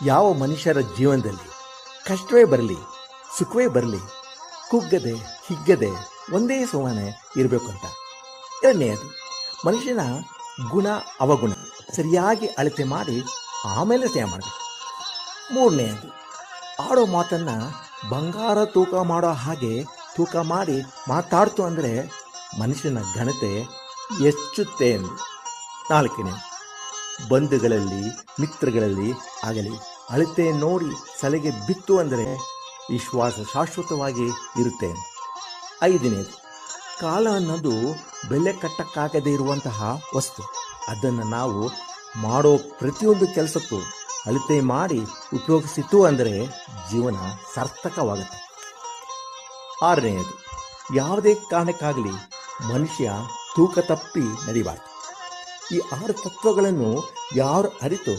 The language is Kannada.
ಯಾವ ಮನುಷ್ಯರ ಜೀವನದಲ್ಲಿ ಕಷ್ಟವೇ ಬರಲಿ ಸುಖವೇ ಬರಲಿ ಕುಗ್ಗದೆ ಹಿಗ್ಗದೆ ಒಂದೇ ಸುಮ್ಮನೆ ಇರಬೇಕು ಅಂತ. ಎರಡನೆಯದು, ಮನುಷ್ಯನ ಗುಣ ಅವಗುಣ ಸರಿಯಾಗಿ ಅಳತೆ ಮಾಡಿ ಆಮೇಲೆ ಸ್ನೇಹ ಮಾಡಬೇಕು. ಮೂರನೆಯದು, ಆಡೋ ಮಾತನ್ನು ಬಂಗಾರ ತೂಕ ಮಾಡೋ ಹಾಗೆ ತೂಕ ಮಾಡಿ ಮಾತಾಡ್ತು ಅಂದರೆ ಮನುಷ್ಯನ ಘನತೆ ಹೆಚ್ಚುತ್ತೆ ಎಂದು. ನಾಲ್ಕನೇ, ಬಂಧುಗಳಲ್ಲಿ ಮಿತ್ರಗಳಲ್ಲಿ ಆಗಲಿ ಅಳತೆ ನೋಡಿ ಸಲಿಗೆ ಬಿತ್ತು ಅಂದರೆ ವಿಶ್ವಾಸ ಶಾಶ್ವತವಾಗಿ ಇರುತ್ತೆ. ಐದನೇದು, ಕಾಲ ಅನ್ನೋದು ಬೆಲೆ ಕಟ್ಟಕ್ಕಾಗದೇ ಇರುವಂತಹ ವಸ್ತು. ಅದನ್ನು ನಾವು ಮಾಡೋ ಪ್ರತಿಯೊಂದು ಕೆಲಸಕ್ಕೂ ಅಳತೆ ಮಾಡಿ ಉಪಯೋಗಿಸಿತು ಅಂದರೆ ಜೀವನ ಸಾರ್ಥಕವಾಗುತ್ತೆ. ಆರನೆಯದು, ಯಾವುದೇ ಕಾರಣಕ್ಕಾಗಲಿ ಮನುಷ್ಯ ತೂಕ ತಪ್ಪಿ ನಡಿಬಾರ್ದು. ಈ 6 ತತ್ವಗಳನ್ನು ಯಾರು ಅರಿತು